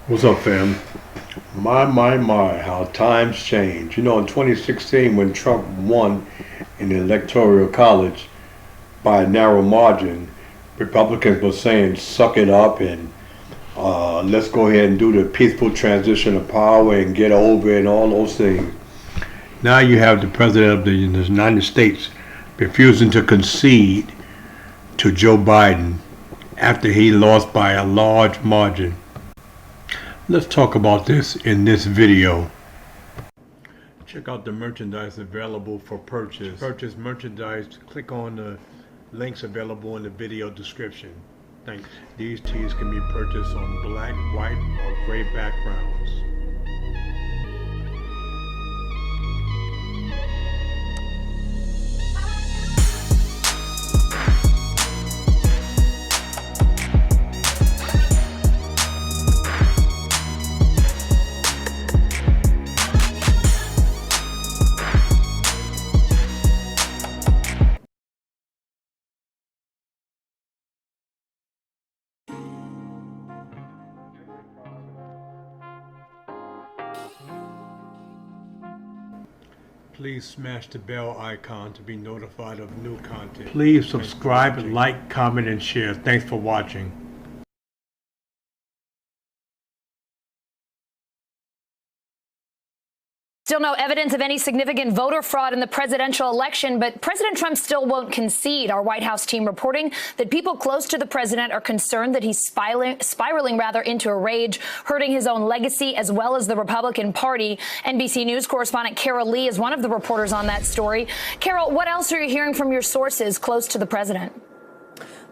What's up, fam? My, how times change. You know, in 2016, when Trump won in the Electoral College by a narrow margin, Republicans were saying, suck it up and let's go ahead and do the peaceful transition of power and get over it and all those things. Now you have the President of the United States refusing to concede to Joe Biden after he lost by a large margin. Let's talk about this in this video. Check out the merchandise available for purchase. Purchase merchandise, click on the links available in the video description. Thanks. These tees can be purchased on black, white, or gray backgrounds. Please smash the bell icon to be notified of new content. Please subscribe, like, comment, and share. Thanks for watching. Still no evidence of any significant voter fraud in the presidential election, but President Trump still won't concede. Our White House team reporting that people close to the president are concerned that he's spiraling into a rage, hurting his own legacy as well as the Republican Party. NBC News correspondent Carol Lee is one of the reporters on that story. Carol, what else are you hearing from your sources close to the president?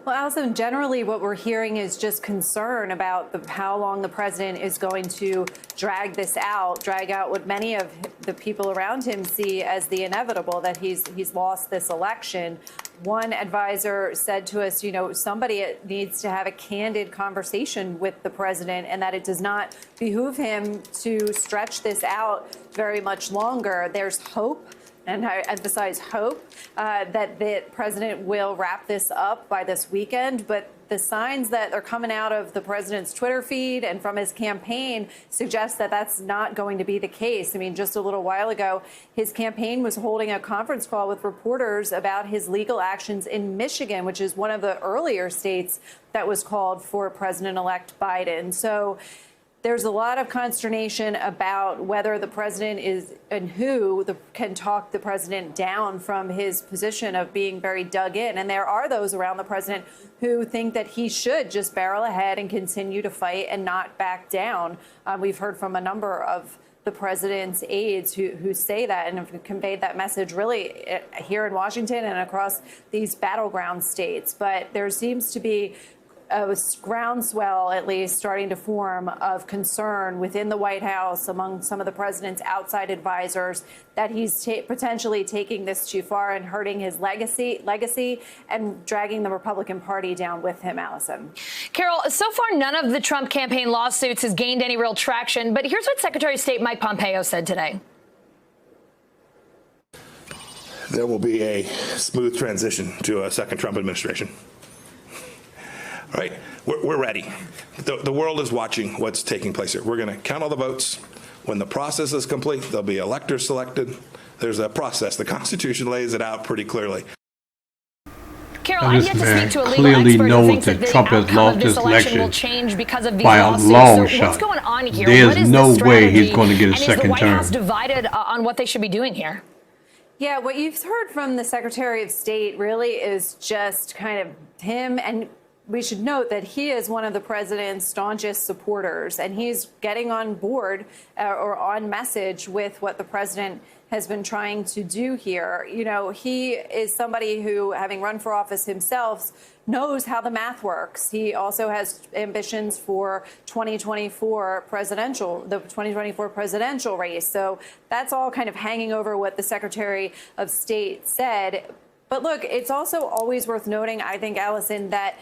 Well, Allison, generally what we're hearing is just concern about how long the president is going to drag out what many of the people around him see as the inevitable, that he's lost this election. One advisor said to us, somebody needs to have a candid conversation with the president and that it does not behoove him to stretch this out very much longer. There's hope. And I emphasize hope that the president will wrap this up by this weekend. But the signs that are coming out of the president's Twitter feed and from his campaign suggest that that's not going to be the case. I mean, just a little while ago, his campaign was holding a conference call with reporters about his legal actions in Michigan, which is one of the earlier states that was called for President-elect Biden. So there's a lot of consternation about whether the president is and who can talk the president down from his position of being very dug in. And there are those around the president who think that he should just barrel ahead and continue to fight and not back down. We've heard from a number of the president's aides who say that and have conveyed that message really here in Washington and across these battleground states. But there seems to be a groundswell, at least, starting to form of concern within the White House among some of the president's outside advisors that he's potentially taking this too far and hurting his legacy and dragging the Republican Party down with him, Allison. Carol, so far none of the Trump campaign lawsuits has gained any real traction, but here's what Secretary of State Mike Pompeo said today. There will be a smooth transition to a second Trump administration. Right, we're ready. The world is watching what's taking place here. We're going to count all the votes. When the process is complete, there'll be electors selected. There's a process. The Constitution lays it out pretty clearly. Carol, I've yet to speak to a legal expert who thinks that the outcome of this election will change because of these lawsuits. So what's going on here? There's no way he's going to get a second term. And is the White House divided on what they should be doing here? Yeah, what you've heard from the Secretary of State really is just kind of him, and we should note that he is one of the president's staunchest supporters, and he's getting on board or on message with what the president has been trying to do here. He is somebody who, having run for office himself, knows how the math works. He also has ambitions for the 2024 presidential race. So that's all kind of hanging over what the Secretary of State said. But look, it's also always worth noting, I think, Allison, that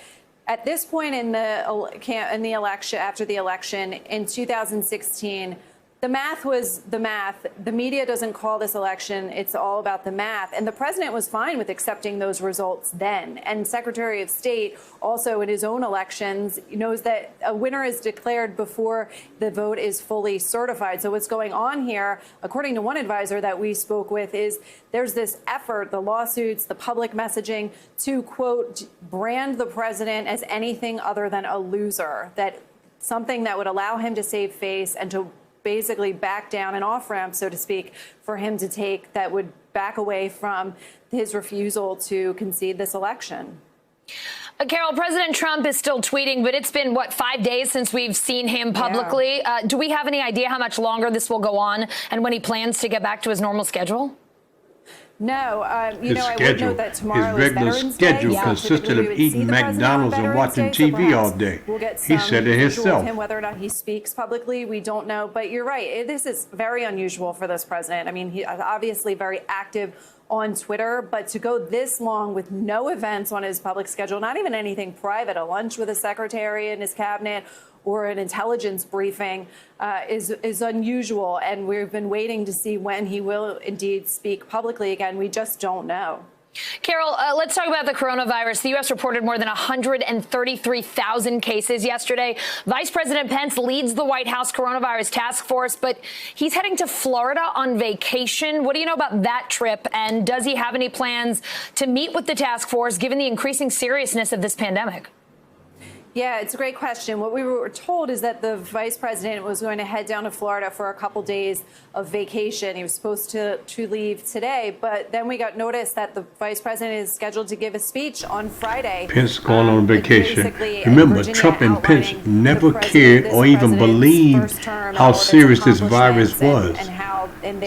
at this point in the election, after the election in 2016, The math was the math. The media doesn't call this election. It's all about the math. And the president was fine with accepting those results then. And Secretary of State also in his own elections knows that a winner is declared before the vote is fully certified. So what's going on here, according to one advisor that we spoke with, is there's this effort, the lawsuits, the public messaging to, quote, brand the president as anything other than a loser, that something that would allow him to save face and to basically back down an off-ramp, so to speak, for him to take that would back away from his refusal to concede this election. Carol, President Trump is still tweeting, but it's been, 5 days since we've seen him publicly. Yeah. Do we have any idea how much longer this will go on and when he plans to get back to his normal schedule? No, I would note that tomorrow his regular is Veterans schedule Day. consisted of eating McDonald's and watching TV all day. We'll get he said it himself. Him, whether or not he speaks publicly, we don't know. But you're right. This is very unusual for this president. I mean, he obviously very active on Twitter, but to go this long with no events on his public schedule, not even anything private, a lunch with a secretary and his cabinet, or an intelligence briefing is unusual. And we've been waiting to see when he will indeed speak publicly again. We just don't know. Carol, let's talk about the coronavirus. The U.S. reported more than 133,000 cases yesterday. Vice President Pence leads the White House coronavirus task force, but he's heading to Florida on vacation. What do you know about that trip? And does he have any plans to meet with the task force, given the increasing seriousness of this pandemic? Yeah, it's a great question. What we were told is that the vice president was going to head down to Florida for a couple days of vacation. He was supposed to leave today, but then we got notice that the vice president is scheduled to give a speech on Friday. Pence going on vacation. Remember, Trump and Pence never cared or even believed how serious this virus was.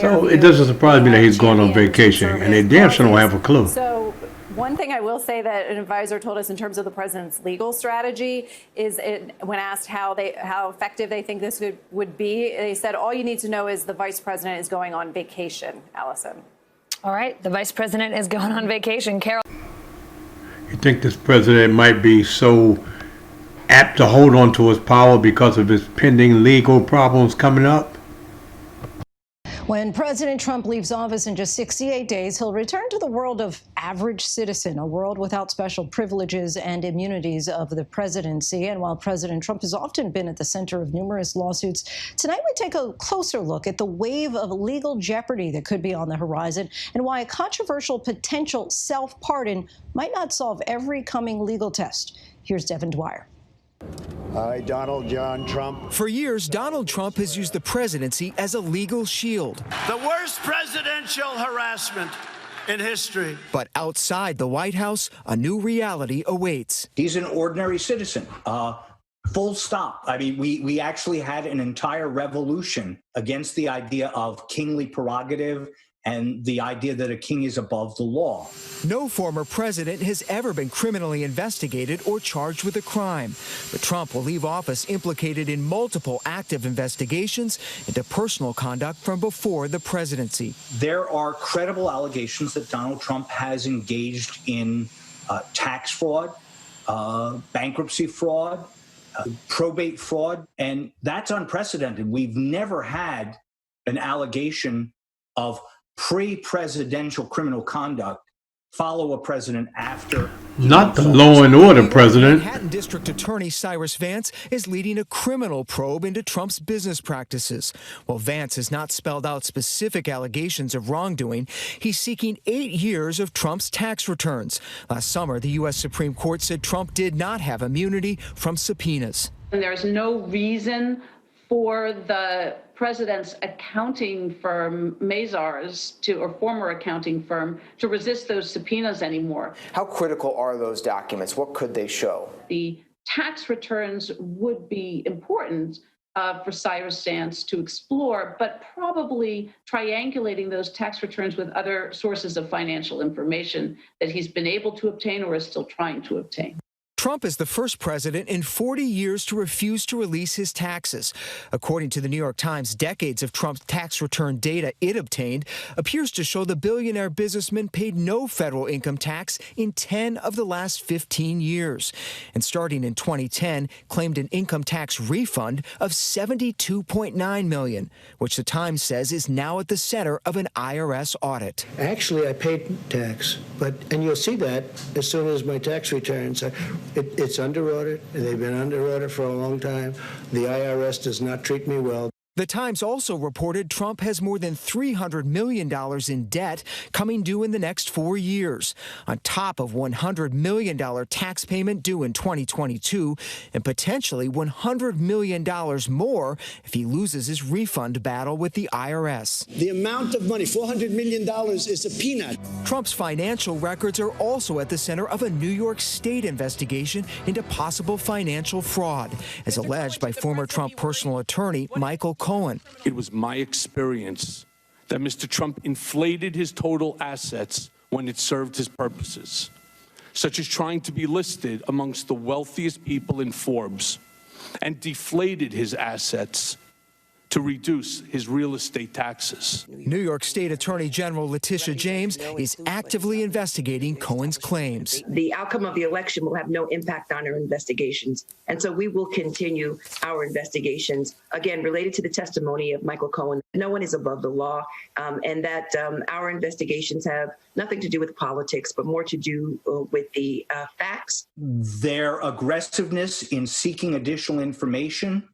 So it doesn't surprise me that he's going on vacation, and they damn sure don't have a clue. So one thing I will say that an advisor told us in terms of the president's legal strategy is when asked how effective they think this would be, they said all you need to know is the vice president is going on vacation, Allison. All right. The vice president is going on vacation. Carol. You think this president might be so apt to hold on to his power because of his pending legal problems coming up? When President Trump leaves office in just 68 days, he'll return to the world of average citizen, a world without special privileges and immunities of the presidency. And while President Trump has often been at the center of numerous lawsuits, tonight we take a closer look at the wave of legal jeopardy that could be on the horizon and why a controversial potential self-pardon might not solve every coming legal test. Here's Devin Dwyer. Hi, Donald John Trump. For years, Donald Trump has used the presidency as a legal shield. The worst presidential harassment in history. But outside the White House, a new reality awaits. He's an ordinary citizen. Full stop. I mean, we actually had an entire revolution against the idea of kingly prerogative and the idea that a king is above the law. No former president has ever been criminally investigated or charged with a crime. But Trump will leave office implicated in multiple active investigations into personal conduct from before the presidency. There are credible allegations that Donald Trump has engaged in tax fraud, bankruptcy fraud, probate fraud, and that's unprecedented. We've never had an allegation of pre-presidential criminal conduct follow a president after. Not the law and order president. Manhattan District Attorney Cyrus Vance is leading a criminal probe into Trump's business practices. While Vance has not spelled out specific allegations of wrongdoing, he's seeking 8 years of Trump's tax returns. Last summer, the U.S. Supreme Court said Trump did not have immunity from subpoenas. And there's no reason for the president's accounting firm, Mazars, or former accounting firm, to resist those subpoenas anymore. How critical are those documents? What could they show? The tax returns would be important for Cyrus Vance to explore, but probably triangulating those tax returns with other sources of financial information that he's been able to obtain or is still trying to obtain. Trump is the first president in 40 years to refuse to release his taxes. According to the New York Times, decades of Trump's tax return data it obtained appears to show the billionaire businessman paid no federal income tax in 10 of the last 15 years. And starting in 2010, claimed an income tax refund of $72.9 million, which the Times says is now at the center of an IRS audit. Actually, I paid tax, and you'll see that as soon as my tax returns. It's under audit, and they've been under audit for a long time. The IRS does not treat me well. The Times also reported Trump has more than $300 million in debt coming due in the next 4 years, on top of $100 million tax payment due in 2022 and potentially $100 million more if he loses his refund battle with the IRS. The amount of money, $400 million, is a peanut. Trump's financial records are also at the center of a New York State investigation into possible financial fraud, as alleged by former Trump personal attorney Michael Cohen. It was my experience that Mr. Trump inflated his total assets when it served his purposes, such as trying to be listed amongst the wealthiest people in Forbes, and deflated his assets to reduce his real estate taxes. New York State Attorney General Letitia James is actively investigating Cohen's claims. The outcome of the election will have no impact on our investigations, and so we will continue our investigations, again, related to the testimony of Michael Cohen. No one is above the law, and that our investigations have nothing to do with politics, but more to do with the facts. Their aggressiveness in seeking additional information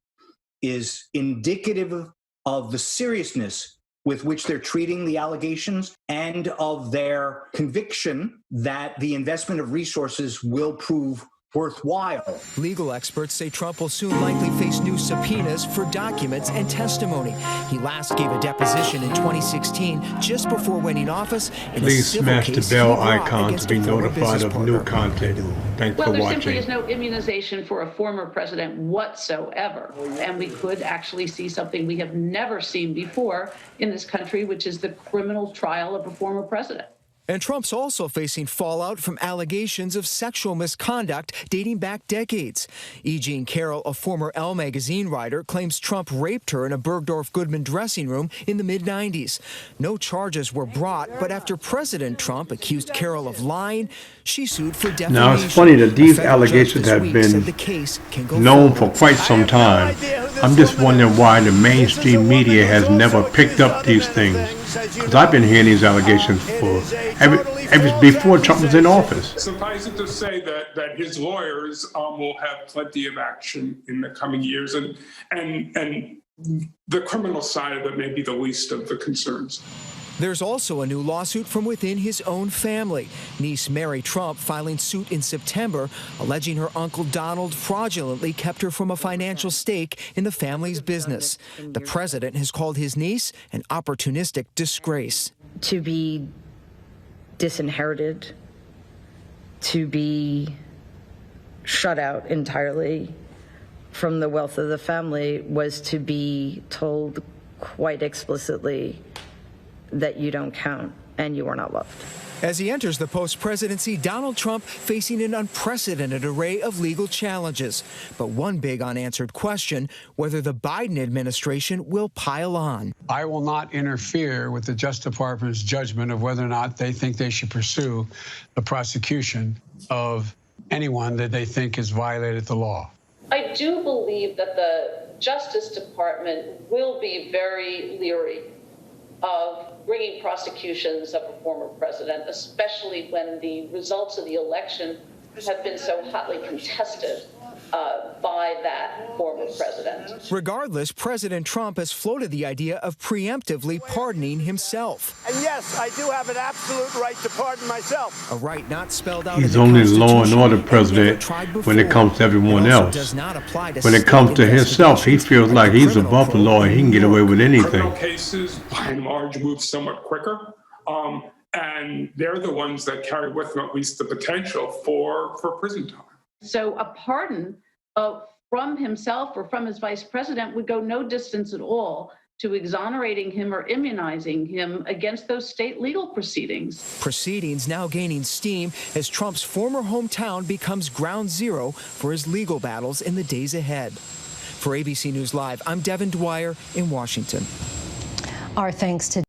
is indicative of the seriousness with which they're treating the allegations and of their conviction that the investment of resources will prove worthwhile. Legal experts say Trump will soon likely face new subpoenas for documents and testimony. He last gave a deposition in 2016, just before winning office. Please smash the bell icon to be notified of new content. Thanks for watching. Well, there simply is no immunization for a former president whatsoever. And we could actually see something we have never seen before in this country, which is the criminal trial of a former president. And Trump's also facing fallout from allegations of sexual misconduct dating back decades. E. Jean Carroll, a former Elle magazine writer, claims Trump raped her in a Bergdorf Goodman dressing room in the mid-90s. No charges were brought, but after President Trump accused Carroll of lying, she sued for defamation. Now, it's funny that these allegations have been known for quite some time. I'm just wondering why the mainstream media has never picked up these things. Because I've been hearing these allegations for ever before Trump was in office. Suffice it to say that his lawyers will have plenty of action in the coming years, and the criminal side of it may be the least of the concerns. There's also a new lawsuit from within his own family. Niece Mary Trump filing suit in September, alleging her uncle Donald fraudulently kept her from a financial stake in the family's business. The president has called his niece an opportunistic disgrace. To be disinherited, to be shut out entirely from the wealth of the family, was to be told quite explicitly that you don't count and you are not loved. As he enters the post-presidency, Donald Trump facing an unprecedented array of legal challenges. But one big unanswered question, whether the Biden administration will pile on. I will not interfere with the Justice Department's judgment of whether or not they think they should pursue the prosecution of anyone that they think has violated the law. I do believe that the Justice Department will be very leery of bringing prosecutions of a former president, especially when the results of the election have been so hotly contested by that former president. Regardless, President Trump has floated the idea of preemptively pardoning himself. And yes, I do have an absolute right to pardon myself. A right not spelled out. He's only law and order president when it comes to everyone else. When it comes to himself, he feels like he's above the law and he can get away with anything. Criminal cases, by and large, move somewhat quicker. And they're the ones that carry with them at least the potential for prison time. So a pardon from himself or from his vice president would go no distance at all to exonerating him or immunizing him against those state legal proceedings. Proceedings now gaining steam as Trump's former hometown becomes ground zero for his legal battles in the days ahead. For ABC News Live, I'm Devin Dwyer in Washington. Our thanks to